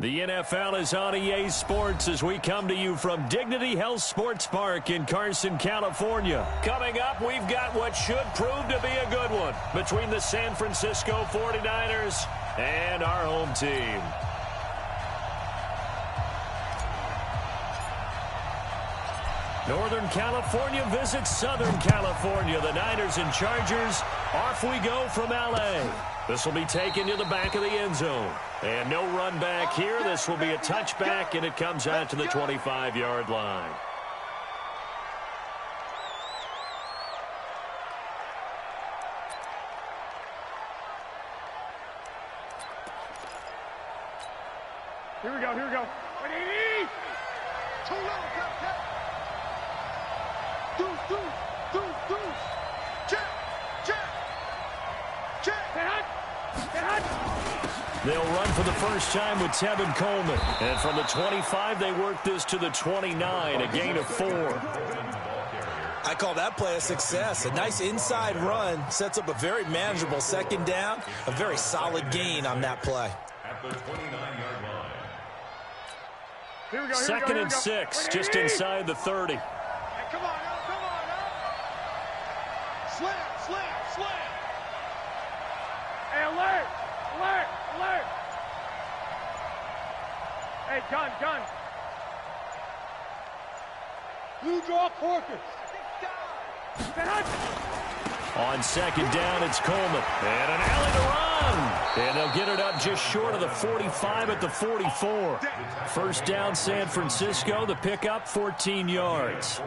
The NFL is on EA Sports as we come to you from Dignity Health Sports Park in Carson, California. Coming up, we've got what should prove to be a good one between the San Francisco 49ers and our home team. Northern California visits Southern California. The Niners and Chargers, off we go from L.A. This will be taken to the back of the end zone. And no run back here. This will be a touchback, and it comes out to the 25-yard line. Here we go, here we go. Too low, Deuce. Check. They'll run for the first time with Tevin Coleman. And from the 25, they work this to the 29, a gain of 4. I call that play a success. A nice inside run sets up a very manageable second down. A very solid gain on that play. At the 29-yard line. Here we go, Second and 6, just inside the 30. Hey, come on now. Slam. Hey, alert. Hey, gun. You draw Corpus. On second down, it's Coleman. And an alley to run. And they'll get it up just short of the 45 at the 44. First down, San Francisco. The pickup, 14 yards.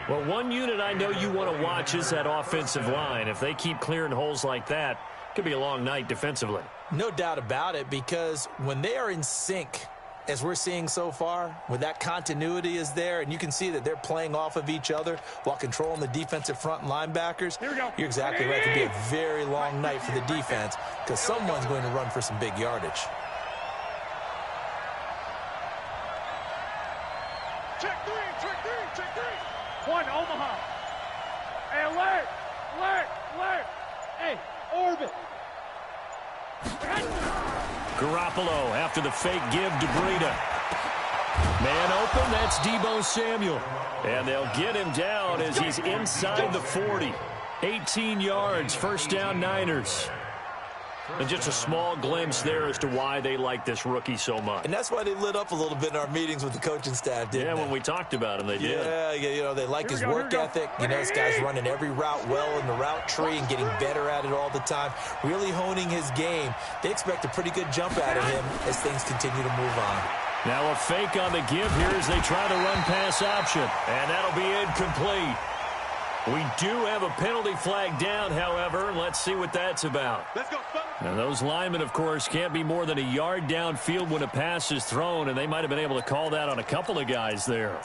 Well, one unit I know you want to watch is that offensive line. If they keep clearing holes like that, it could be a long night defensively. No doubt about it, because when they are in sync, as we're seeing so far, when that continuity is there, and you can see that they're playing off of each other while controlling the defensive front and linebackers, you're exactly right. It could be a very long night for the defense because someone's going to run for some big yardage. Check three. One, Omaha. Hey, alert. Hey, orbit. Garoppolo after the fake give to Breida. Man open, that's Deebo Samuel. And they'll get him down as he's inside the 40. 18 yards, first down Niners. And just a small glimpse there as to why they like this rookie so much. And that's why they lit up a little bit in our meetings with the coaching staff, didn't they? When we talked about him, they did. Yeah, you know, they like his work ethic. You know, this guy's running every route well in the route tree and getting better at it all the time, really honing his game. They expect a pretty good jump out of him as things continue to move on. Now a fake on the give here as they try the run-pass option. And that'll be incomplete. We do have a penalty flag down, however. Let's see what that's about. Let's go, fellas. Now, those linemen, of course, can't be more than a yard downfield when a pass is thrown, and they might have been able to call that on a couple of guys there.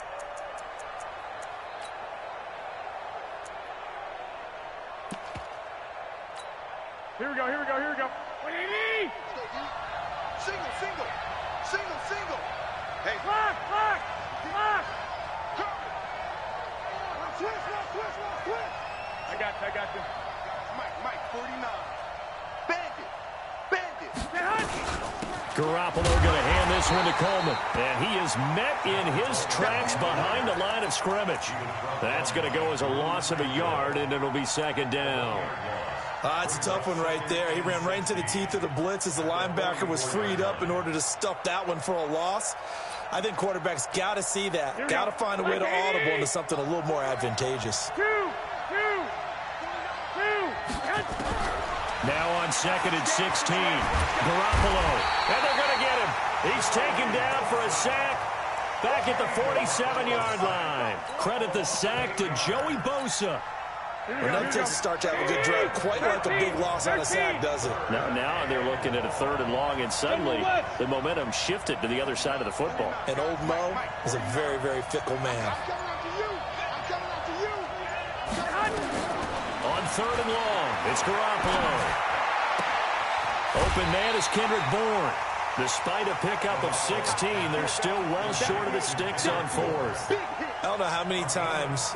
Here we go. Single. Hey, lock. Switch. I got you. Mike, 49. Bandit. Garoppolo going to hand this one to Coleman. And he is met in his tracks behind the line of scrimmage. That's going to go as a loss of a yard, and it'll be second down. It's a tough one right there. He ran right into the teeth of the blitz as the linebacker was freed up in order to stuff that one for a loss. I think quarterbacks got to see that. Got to find a way to audible into something a little more advantageous. Now on second and 16. Garoppolo. And they're going to get him. He's taken down for a sack. Back at the 47-yard line. Credit the sack to Joey Bosa. Well, that takes a start to have a good drive. Quite like a big loss on a sack, does it? Now they're looking at a third and long, and suddenly the momentum shifted to the other side of the football. And old Mo is a very, very fickle man. On third and long, it's Garoppolo. Open man is Kendrick Bourne. Despite a pickup of 16, they're still well short of the sticks on fourth. I don't know how many times,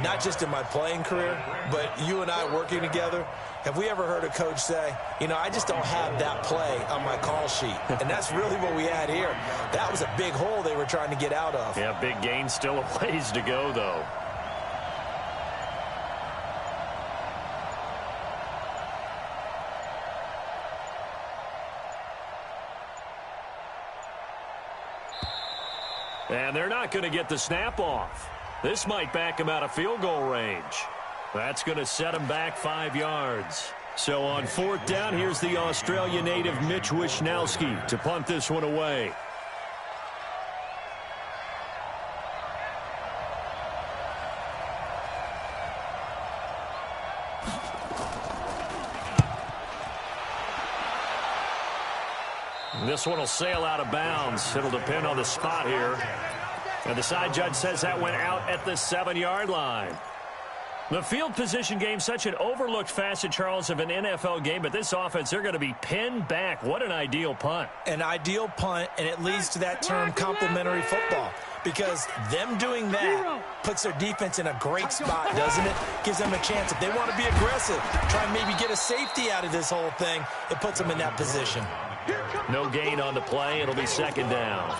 not just in my playing career, but you and I working together, Have we ever heard a coach say, you know, I just don't have that play on my call sheet? And that's really what we had here. That was a big hole they were trying to get out of. Yeah, big gain, still a ways to go, though. And they're not going to get the snap off. This might back him out of field goal range. That's going to set him back 5 yards. So on 4th down, here's the Australia native Mitch Wishnowski to punt this one away. This one will sail out of bounds. It'll depend on the spot here. And the side judge says that went out at the 7-yard line. The field position game, such an overlooked facet, Charles, of an NFL game. But this offense, they're going to be pinned back. What an ideal punt. An ideal punt, and it leads to that term complementary football. Because them doing that puts their defense in a great spot, doesn't it? Gives them a chance. If they want to be aggressive, try and maybe get a safety out of this whole thing, it puts them in that position. No gain on the play. It'll be 2nd down.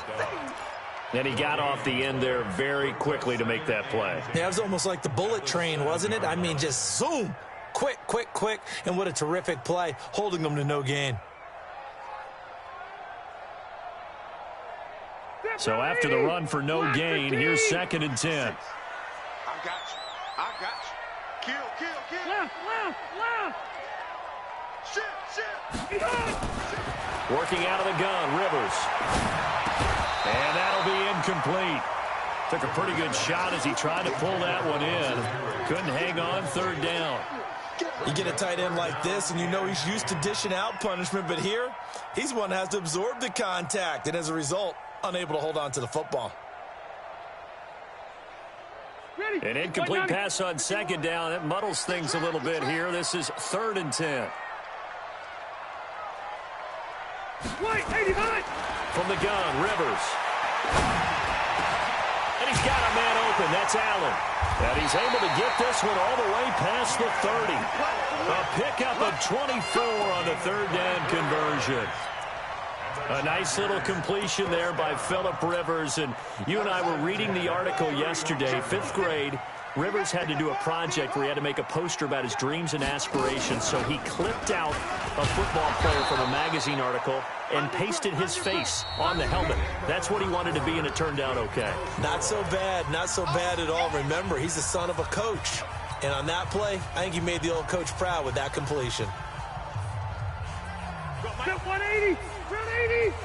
And he got off the end there very quickly to make that play. Yeah, it was almost like the bullet train, wasn't it? I mean, just zoom. Quick, quick, quick. And what a terrific play, holding them to no gain. So after the run for no gain, here's 2nd and 10. I got you. I got you. Kill, kill, kill. Left. Shit. Working out of the gun, Rivers. And that'll be incomplete. Took a pretty good shot as he tried to pull that one in. Couldn't hang on, 3rd down. You get a tight end like this, and you know he's used to dishing out punishment, but here, he's one that has to absorb the contact, and as a result, unable to hold on to the football. An incomplete pass on 2nd down. That muddles things a little bit here. This is 3rd and 10. Wait, 85. From the gun, Rivers. And he's got a man open. That's Allen. And he's able to get this one all the way past the 30. A pickup of 24 on the 3rd down conversion. A nice little completion there by Phillip Rivers. And you and I were reading the article yesterday, 5th grade. Rivers had to do a project where he had to make a poster about his dreams and aspirations, so he clipped out a football player from a magazine article and pasted his face on the helmet. That's what he wanted to be, and it turned out okay. Not so bad at all. Remember, he's the son of a coach. And on that play, I think he made the old coach proud with that completion. 180. 180.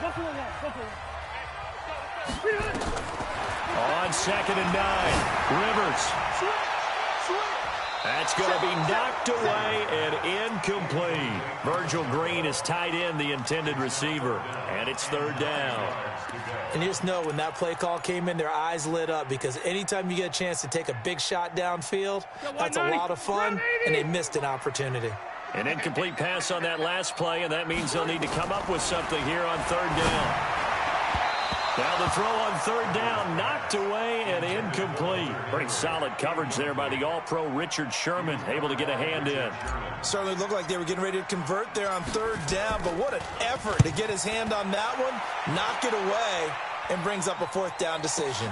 Buffalo. On 2nd and 9, Rivers. That's going to be knocked away and incomplete. Virgil Green is tight end, the intended receiver, and it's 3rd down. And you just know when that play call came in, their eyes lit up, because anytime you get a chance to take a big shot downfield, that's a lot of fun, and they missed an opportunity. An incomplete pass on that last play, and that means they'll need to come up with something here on 3rd down. Now the throw on 3rd down, knocked away and incomplete. Pretty solid coverage there by the All-Pro Richard Sherman, able to get a hand in. Certainly looked like they were getting ready to convert there on 3rd down, but what an effort to get his hand on that one, knock it away, and brings up a 4th down decision.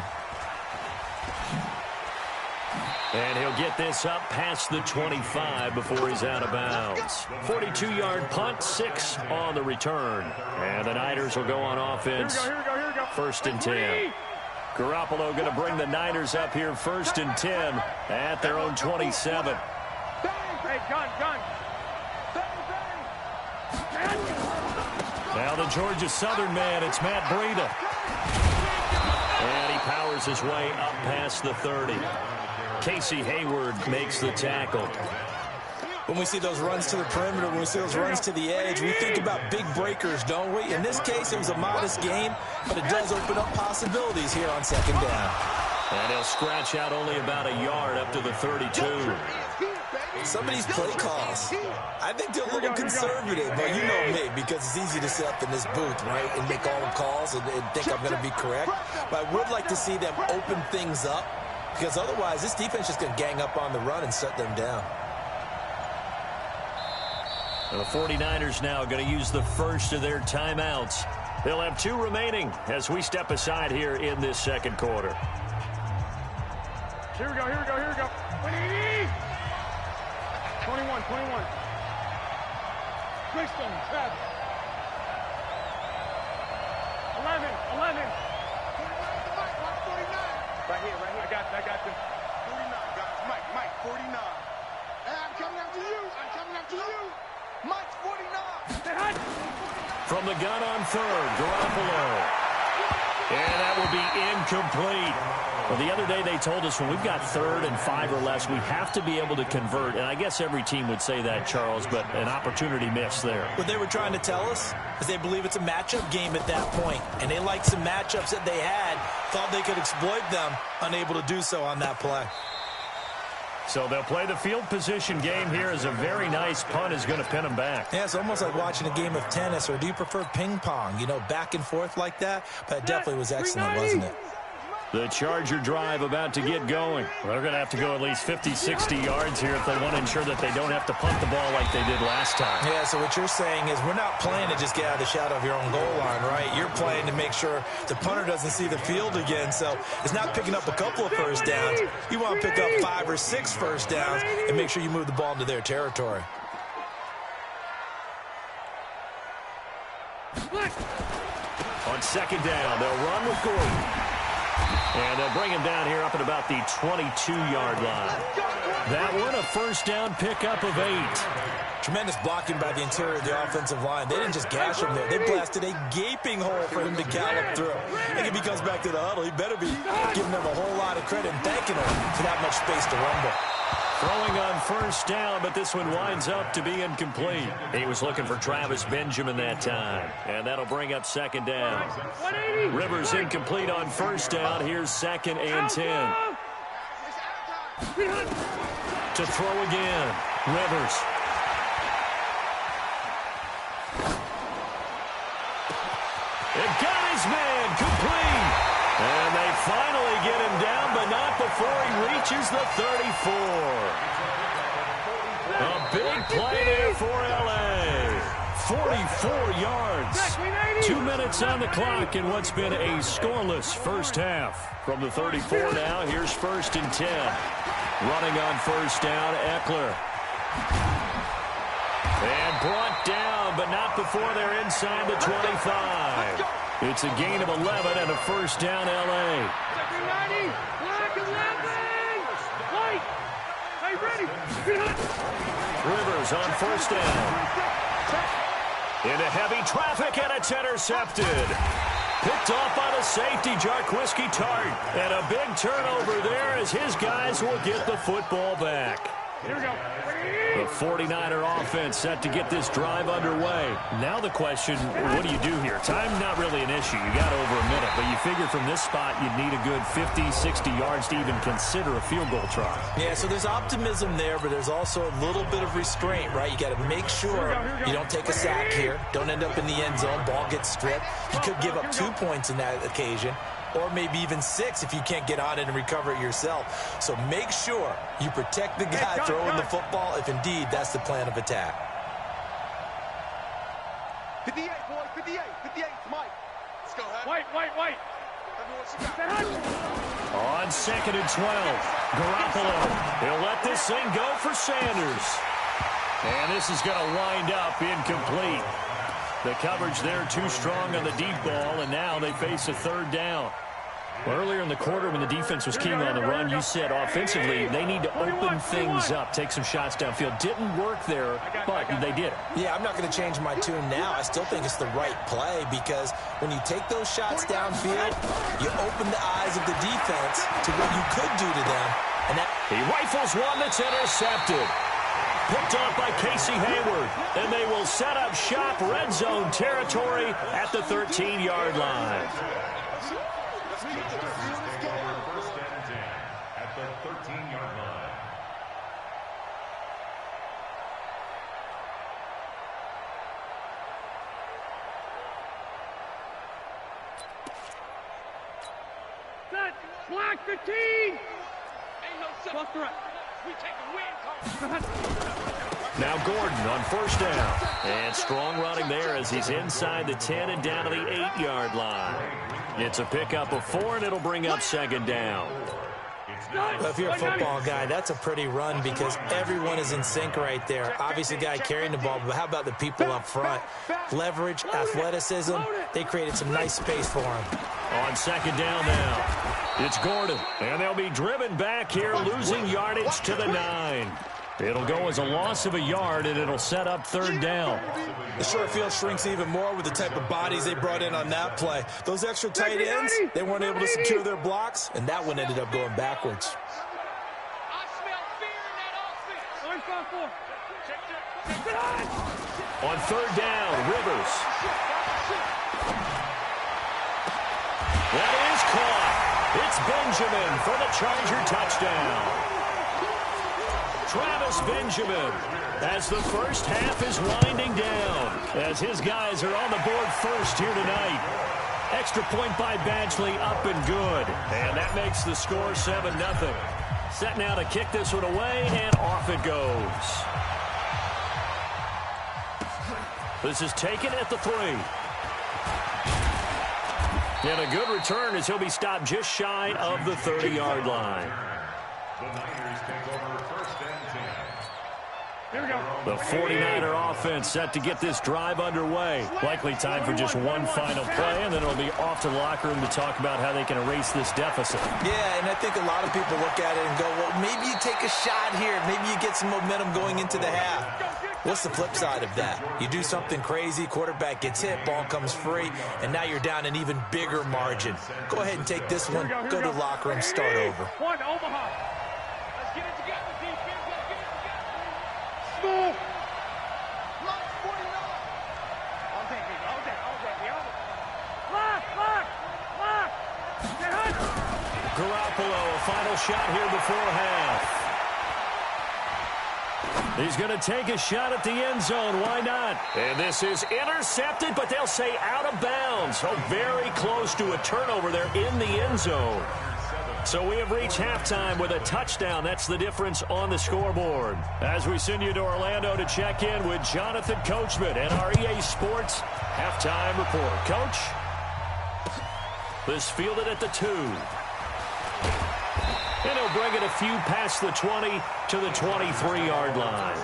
And he'll get this up past the 25 before he's out of bounds. 42-yard punt, 6 on the return. And the Niners will go on offense. Here we go. 1st and 10. Garoppolo going to bring the Niners up here 1st and 10 at their own 27. Hey, gun. Now the Georgia Southern man, it's Matt Breida. And he powers his way up past the 30. Casey Hayward makes the tackle. When we see those runs to the perimeter, when we see those runs to the edge, we think about big breakers, don't we? In this case, it was a modest gain, but it does open up possibilities here on 2nd down. And he'll scratch out only about a yard up to the 32. Some of these play calls, I think they're a little conservative, but you know me, because it's easy to sit up in this booth, right, and make all the calls and think I'm going to be correct. But I would like to see them open things up, because otherwise this defense is going to gang up on the run and shut them down. The 49ers now going to use the first of their timeouts. They'll have 2 remaining as we step aside here in this second quarter. Here we go, here we go, here we go. 21. Brixton, Travis. 11. 49. Right here. I got you. 49, guys. Mike, 49. Hey, I'm coming after you. Mike's 49. From the gun on third, Garoppolo. And that will be incomplete. Well, the other day they told us when we've got 3rd and 5 or less, we have to be able to convert. And I guess every team would say that, Charles, but an opportunity missed there. What they were trying to tell us is they believe it's a matchup game at that point. And they liked some matchups that they had, thought they could exploit them, unable to do so on that play. So they'll play the field position game here as a very nice punt is going to pin them back. Yeah, it's almost like watching a game of tennis, or do you prefer ping pong? You know, back and forth like that? But it definitely was excellent, wasn't it? The Charger drive about to get going. They're going to have to go at least 50, 60 yards here if they want to ensure that they don't have to punt the ball like they did last time. Yeah, so what you're saying is we're not playing to just get out of the shadow of your own goal line, right? You're playing to make sure the punter doesn't see the field again. So it's not picking up a couple of first downs. You want to pick up 5 or 6 first downs and make sure you move the ball into their territory. On second down, they'll run with Gordon. And they'll bring him down here up at about the 22-yard line. That one, a first down pickup of 8. Tremendous blocking by the interior of the offensive line. They didn't just gash him there. They blasted a gaping hole for him to gallop through. I think if he comes back to the huddle, he better be giving them a whole lot of credit and thanking them for that much space to rumble. Throwing on first down, but this one winds up to be incomplete. He was looking for Travis Benjamin that time. And that'll bring up second down. Rivers incomplete on first down. Here's 2nd and 10. To throw again. Rivers. It got his man complete. And they finally get him down, but not before he reaches the 34. A big play there for L.A. 44 yards. 2 minutes on the clock in what's been a scoreless first half. From the 34 now, here's 1st and 10. Running on first down, Eckler. And brought down, but not before they're inside the 25. It's a gain of 11 and a first down, L.A. Rivers on first down. Into heavy traffic, and it's intercepted. Picked off by the safety, Jarquiski Tart. And a big turnover there as his guys will get the football back. Here we go. The 49er offense set to get this drive underway. Now the question, what do you do here? Time not really an issue. You got over a minute, but you figure from this spot you'd need a good 50, 60 yards to even consider a field goal try. Yeah, so there's optimism there, but there's also a little bit of restraint, right? You got to make sure you don't take a sack here. Don't end up in the end zone. Ball gets stripped. You could give up 2 points in that occasion, or maybe even 6 if you can't get on it and recover it yourself. So make sure you protect the guy throwing the football if indeed that's the plan of attack. 58, boys, 58, 58, Mike. Let's go, White. On 2nd and 12, Garoppolo. He'll let this thing go for Sanders. And this is going to wind up incomplete. The coverage there too strong on the deep ball, and now they face a 3rd down. Well, earlier in the quarter when the defense was keen on the run, you said offensively they need to open things up, take some shots downfield. Didn't work there, but they did it. Yeah, I'm not going to change my tune now. I still think it's the right play because when you take those shots downfield, you open the eyes of the defense to what you could do to them. And that he rifles one that's intercepted. Picked off by Casey Hayward, and they will set up shop red zone territory at the 13-yard line. First and 10 at the 13-yard line. Set, block 15. Ain't no set. We take a win, coach. Now Gordon on first down. And strong running there as he's inside the 10 and down to the 8-yard line. It's a pickup of 4, and it'll bring up second down. Well, if you're a football guy, that's a pretty run because everyone is in sync right there. Obviously, guy carrying the ball, but how about the people up front? Leverage, athleticism, they created some nice space for him. On second down now, it's Gordon, and they'll be driven back here, losing yardage to the 9. It'll go as a loss of a yard, and it'll set up third down. The short field shrinks even more with the type of bodies they brought in on that play. Those extra tight ends, they weren't able to secure their blocks, and that one ended up going backwards. On third down, Rivers. That is caught. It's Benjamin for the Charger touchdown. Travis Benjamin, as the first half is winding down, as his guys are on the board first here tonight. Extra point by Badgley, up and good. And that makes the score 7-0. Set now to kick this one away, and off it goes. This is taken at the 3. And a good return as he'll be stopped just shy of the 30-yard line. The Niners take over first and 10. Here we go. The 49er offense set to get this drive underway. Likely time for just one final play, and then it'll be off to the locker room to talk about how they can erase this deficit. Yeah, and I think a lot of people look at it and go, well, maybe you take a shot here. Maybe you get some momentum going into the half. What's the flip side of that? You do something crazy, quarterback gets hit, ball comes free, and now you're down an even bigger margin. Go ahead and take this one, go to the locker room, start over. One, Omaha. Let's get it together, defense. Let's get it together. Small. Lock 49. All day, baby. All day, all day. Lock. Get hot. Garoppolo, a final shot here before half. He's going to take a shot at the end zone. Why not? And this is intercepted, but they'll say out of bounds. So very close to a turnover there in the end zone. So we have reached halftime with a touchdown. That's the difference on the scoreboard. As we send you to Orlando to check in with Jonathan Coachman and our EA Sports halftime report. Coach? This fielded at the 2. And he'll bring it a few past the 20 to the 23-yard line.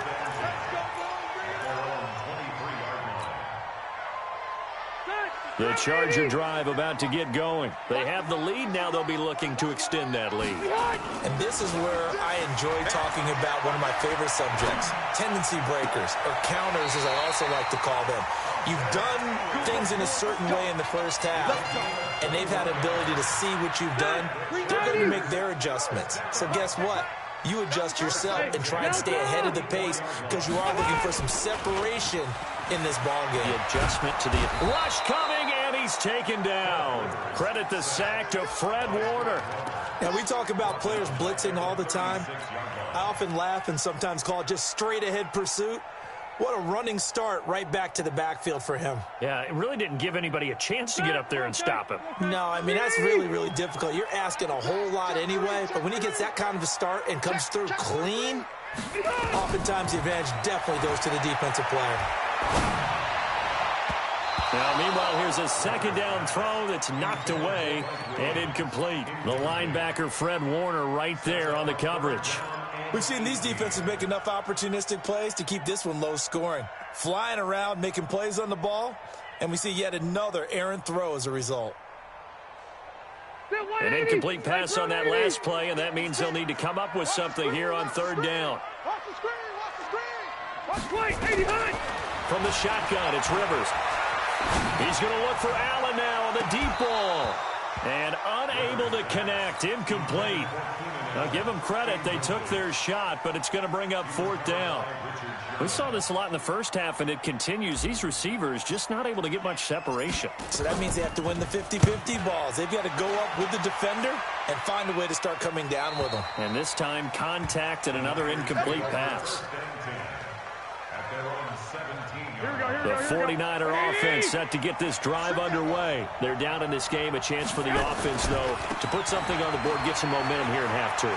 The Charger drive about to get going. They have the lead. Now they'll be looking to extend that lead. And this is where I enjoy talking about one of my favorite subjects, tendency breakers, or counters as I also like to call them. You've done things in a certain way in the first half, and they've had an ability to see what you've done. They're going to make their adjustments. So guess what? You adjust yourself and try and stay ahead of the pace because you are looking for some separation in this ballgame. The adjustment to the rush coming, and he's taken down. Credit the sack to Fred Warner. Now, we talk about players blitzing all the time. I often laugh and sometimes call it just straight-ahead pursuit. What a running start right back to the backfield for him. Yeah, it really didn't give anybody a chance to get up there and stop him. No, I mean, that's really, really difficult. You're asking a whole lot anyway, but when he gets that kind of a start and comes through clean, oftentimes the advantage definitely goes to the defensive player. Now, meanwhile, here's a second down throw that's knocked away and incomplete. The linebacker, Fred Warner, right there on the coverage. We've seen these defenses make enough opportunistic plays to keep this one low scoring. Flying around, making plays on the ball, and we see yet another errant throw as a result. An incomplete pass on that last play, and that means they'll need to come up with something here on third down. Watch the screen. Watch the screen. Watch play. 89. From the shotgun, it's Rivers. He's going to look for Allen now on the deep ball. And unable to connect, incomplete. Now, give them credit. They took their shot, but it's going to bring up fourth down. We saw this a lot in the first half, and it continues. These receivers just not able to get much separation. So that means they have to win the 50-50 balls. They've got to go up with the defender and find a way to start coming down with them. And this time, contact and another incomplete pass. The 49er offense set to get this drive underway. They're down in this game. A chance for the offense, though, to put something on the board, get some momentum here in half two.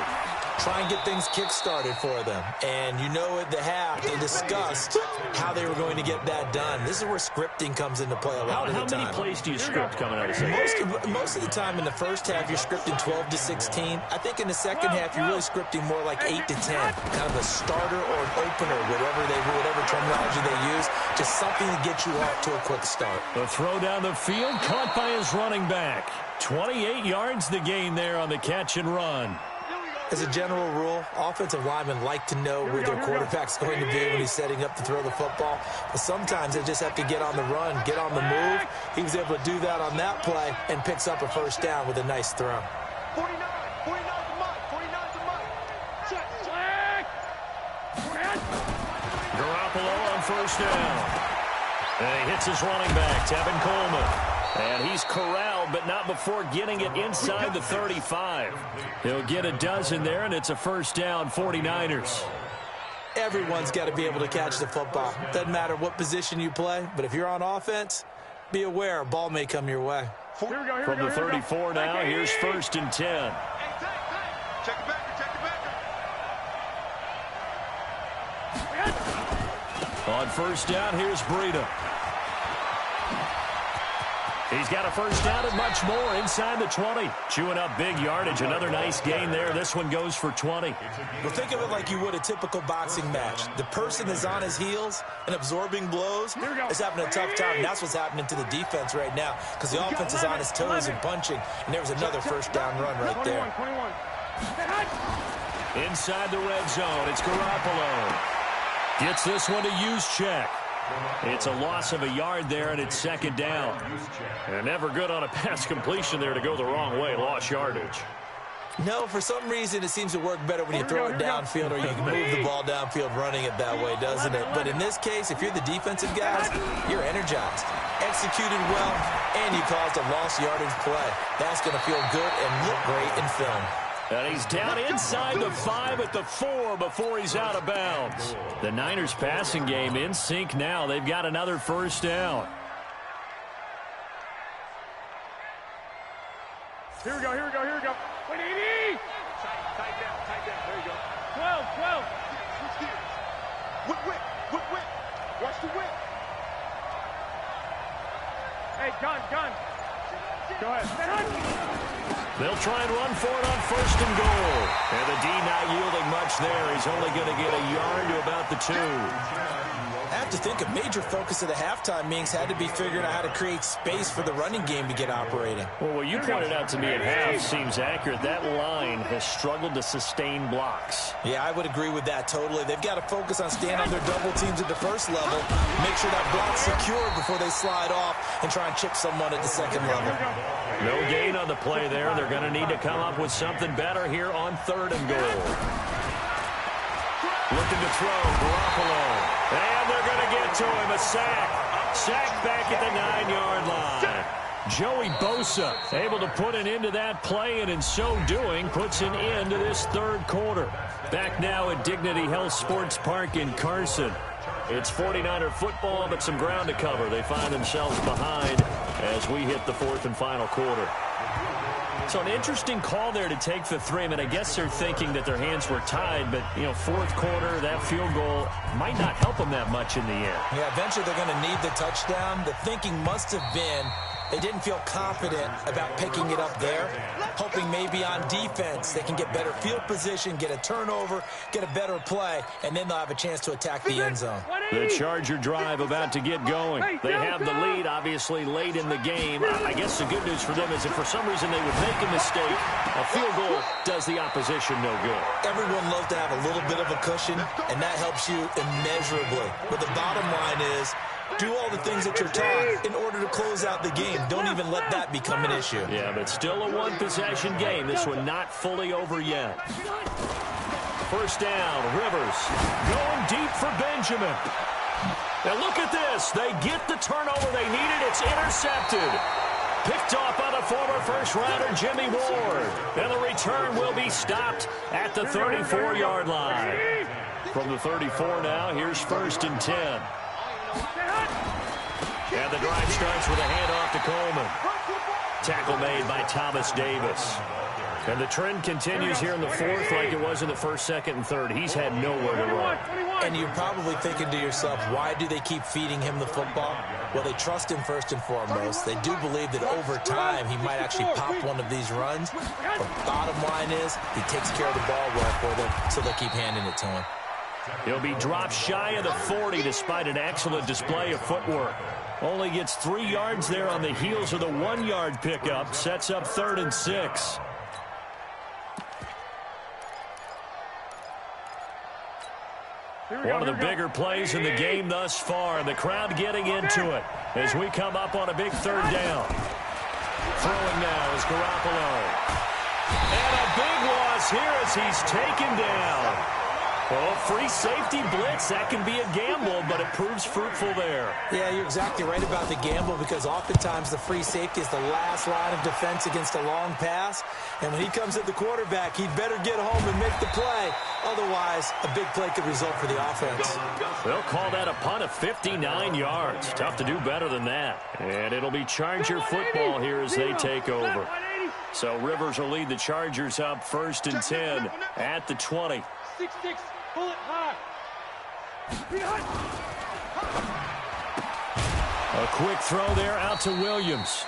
try and get things kick-started for them. And you know at the half, they discussed how they were going to get that done. This is where scripting comes into play a lot of the time. How many plays do you script coming out of the second? Most of the time in the first half, you're scripting 12 to 16. I think in the second half, you're really scripting more like 8 to 10. Kind of a starter or an opener, whatever terminology they use. Just something to get you off to a quick start. The throw down the field, caught by his running back. 28 yards the gain there on the catch and run. As a general rule, offensive linemen like to know where their quarterback's going to be when he's setting up to throw the football. But sometimes they just have to get on the run, get on the move. He was able to do that on that play and picks up a first down with a nice throw. 49 to Mike. 49 to Mike. Check. Garoppolo on first down. And he hits his running back, Tevin Coleman. And he's corralled, but not before getting it inside the 35. He'll get a dozen there, and it's a first down, 49ers. Everyone's got to be able to catch the football. Doesn't matter what position you play, but if you're on offense, be aware a ball may come your way. From the 34 now, here's first and 10. Check it back. On first down, here's Breida. He's got a first down and much more inside the 20. Chewing up big yardage. Another nice gain there. This one goes for 20. Well, think of it like you would a typical boxing match. The person is on his heels and absorbing blows is having a tough time. And that's what's happening to the defense right now because the offense is on his toes and punching. And there was another first down run right there. Inside the red zone, it's Garoppolo. Gets this one to Juszczyk. It's a loss of a yard there, and it's second down. And never good on a pass completion there to go the wrong way. Lost yardage. No, for some reason it seems to work better when you throw it downfield or you can move the ball downfield running it that way, doesn't it? But in this case, if you're the defensive guys, you're energized. Executed well, and you caused a lost yardage play. That's going to feel good and look great in film. And he's down inside the 5 at the 4 before he's out of bounds. The Niners passing game in sync now. They've got another first down. Here we go. Wait, 80! Tight down. There you go. 12. Switch gears. Whip. Watch the whip. Hey, gun. Go ahead. They'll try and run for it on first and goal. And the D not yielding much there. He's only going to get a yard to about the 2. I have to think a major focus of the halftime meetings had to be figuring out how to create space for the running game to get operating. Well, what you pointed out to me at half seems accurate. That line has struggled to sustain blocks. Yeah, I would agree with that totally. They've got to focus on staying on their double teams at the first level, make sure that block's secured before they slide off and try and chip someone at the second level. No gain on the play there. They're going to need to come up with something better here on third and goal. Looking to throw, Garoppolo. And they're going to get to him, a sack. Sack back at the 9-yard line. Joey Bosa able to put an end to that play, and in so doing, puts an end to this third quarter. Back now at Dignity Health Sports Park in Carson. It's 49er football, but some ground to cover. They find themselves behind as we hit the fourth and final quarter. So an interesting call there to take the 3. I mean, I guess they're thinking that their hands were tied, but, you know, fourth quarter, that field goal might not help them that much in the end. Yeah, eventually they're going to need the touchdown. The thinking must have been they didn't feel confident about picking it up there, hoping maybe on defense they can get better field position, get a turnover, get a better play, and then they'll have a chance to attack the end zone. The Charger drive about to get going. They have the lead, obviously, late in the game. I guess the good news for them is if for some reason they would make a mistake, a field goal does the opposition no good. Everyone loves to have a little bit of a cushion, and that helps you immeasurably. But the bottom line is, do all the things that you're taught in order to close out the game. Don't even let that become an issue. Yeah, but still a one-possession game. This one not fully over yet. First down, Rivers going deep for Benjamin. Now look at this. They get the turnover they needed. It's intercepted. Picked off by the former first-rounder Jimmy Ward. And the return will be stopped at the 34-yard line. From the 34 now, here's first and 10. And the drive starts with a handoff to Coleman. Tackle made by Thomas Davis. And the trend continues here in the fourth like it was in the first, second, and third. He's had nowhere to run. And you're probably thinking to yourself, why do they keep feeding him the football? Well, they trust him first and foremost. They do believe that over time he might actually pop one of these runs. But bottom line is he takes care of the ball well for them, so they keep handing it to him. He'll be dropped shy of the 40 despite an excellent display of footwork. Only gets 3 yards there on the heels of the 1-yard pickup. Sets up 3rd and 6. One of the bigger plays in the game thus far. The crowd getting into it as we come up on a big 3rd down. Throwing now is Garoppolo. And a big loss here as he's taken down. Well, free safety blitz, that can be a gamble, but it proves fruitful there. Yeah, you're exactly right about the gamble because oftentimes the free safety is the last line of defense against a long pass. And when he comes at the quarterback, he'd better get home and make the play. Otherwise, a big play could result for the offense. They'll call that a punt of 59 yards. Tough to do better than that. And it'll be Charger football here as they take over. So Rivers will lead the Chargers up 1st and 10 at the 20. 6-6, pull it high. A quick throw there out to Williams.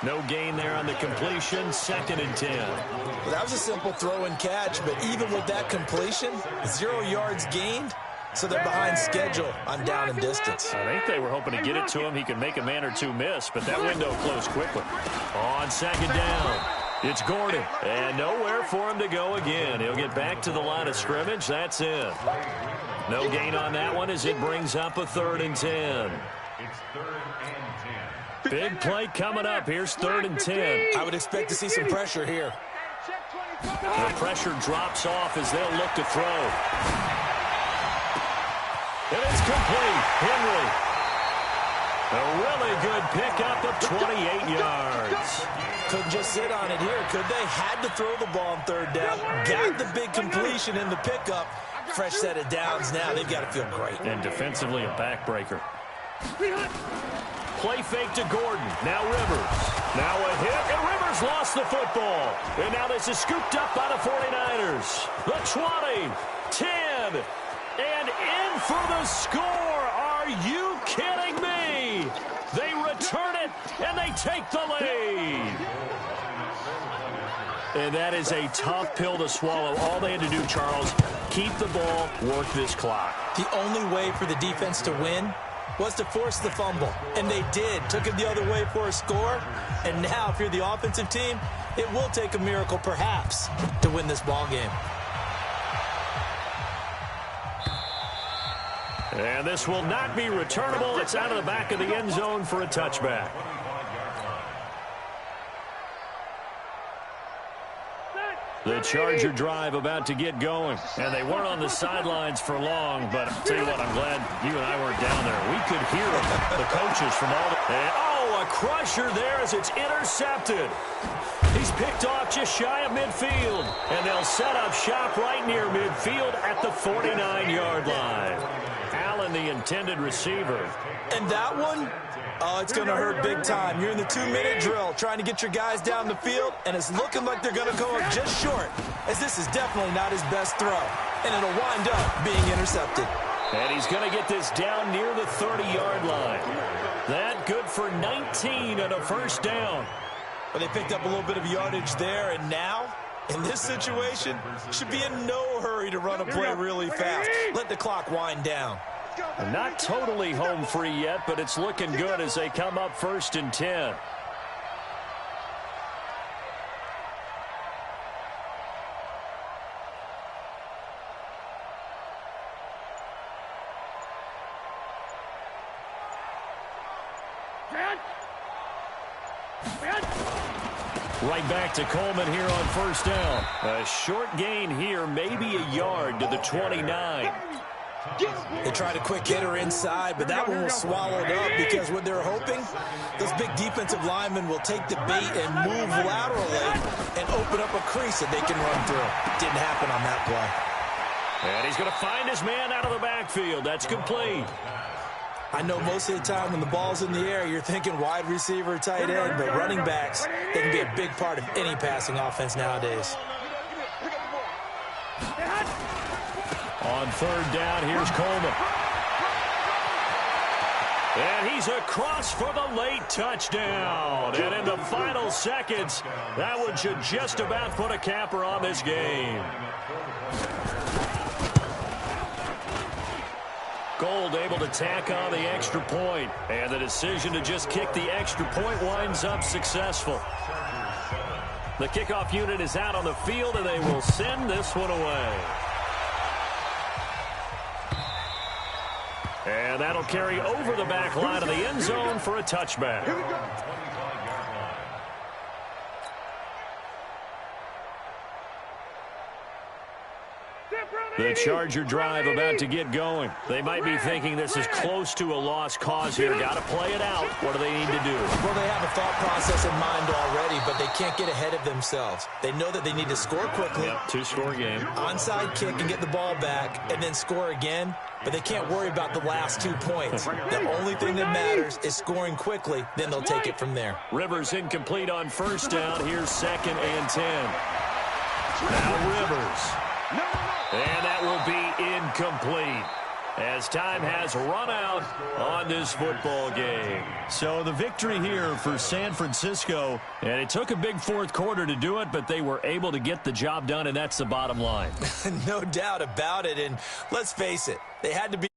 No gain there on the completion. 2nd and 10. Well, that was a simple throw and catch, but even with that completion, 0 yards gained, so they're behind schedule on down and distance. I think they were hoping to get it to him. He could make a man or two miss, but that window closed quickly. On 2nd down, it's Gordon, and nowhere for him to go again. He'll get back to the line of scrimmage. That's it. No gain on that one as it brings up a 3rd and 10. It's 3rd and 10. Big play coming up. Here's 3rd and 10. I would expect to see some pressure here. The pressure drops off as they'll look to throw. And it's complete. Henry. A really good pickup of 28 yards. Couldn't just sit on it here, could they? Had to throw the ball on 3rd down. Got the big completion in the pickup. Fresh set of downs now. They've got to feel great. And defensively a backbreaker. Play fake to Gordon. Now Rivers. Now a hit, and Rivers lost the football. And now this is scooped up by the 49ers. The 20, 10, and in for the score. Are you kidding me? They return it, and they take the lead. And that is a tough pill to swallow. All they had to do, Charles, keep the ball, work this clock. The only way for the defense to win was to force the fumble, and they did. Took it the other way for a score, and now if you're the offensive team, it will take a miracle perhaps to win this ball game. And this will not be returnable. It's out of the back of the end zone for a touchback. The Charger drive about to get going. And they weren't on the sidelines for long, but I'll tell you what, I'm glad you and I weren't down there. We could hear them, the coaches from all the... And, oh, a crusher there as it's intercepted. He's picked off just shy of midfield. And they'll set up shop right near midfield at the 49-yard line. Allen, the intended receiver. And that one, oh, it's going to hurt big time. You're in the 2-minute drill trying to get your guys down the field, and it's looking like they're going to go up just short, as this is definitely not his best throw. And it'll wind up being intercepted. And he's going to get this down near the 30-yard line. That good for 19 and a 1st down. But they picked up a little bit of yardage there, and now, in this situation, should be in no hurry to run a play really fast. Let the clock wind down. Not totally home free yet, but it's looking good as they come up 1st and 10. Right back to Coleman here on 1st down. A short gain here, maybe a yard to the 29. They tried a quick hitter inside, but that one was swallowed up because what they're hoping, those big defensive linemen will take the bait and move laterally and open up a crease that they can run through. Didn't happen on that play. And he's going to find his man out of the backfield. That's complete. I know most of the time when the ball's in the air, you're thinking wide receiver, tight end, but running backs, they can be a big part of any passing offense nowadays. On third down, here's Coleman. And he's across for the late touchdown. And in the final seconds, that one should just about put a capper on this game. Gold able to tack on the extra point. And the decision to just kick the extra point winds up successful. The kickoff unit is out on the field, and they will send this one away. And that'll carry over the back line of the end zone for a touchback. The Charger drive about to get going. They might be thinking this is close to a lost cause here. Got to play it out. What do they need to do? Well, they have a thought process in mind already, but they can't get ahead of themselves. They know that they need to score quickly. Yep, two-score game. Onside kick and get the ball back and then score again, but they can't worry about the last 2 points. The only thing that matters is scoring quickly, then they'll take it from there. Rivers incomplete on first down. Here's 2nd and 10. Now Rivers. And that will be incomplete as time has run out on this football game. So the victory here for San Francisco, and it took a big fourth quarter to do it, but they were able to get the job done, and that's the bottom line. No doubt about it, and let's face it, they had to be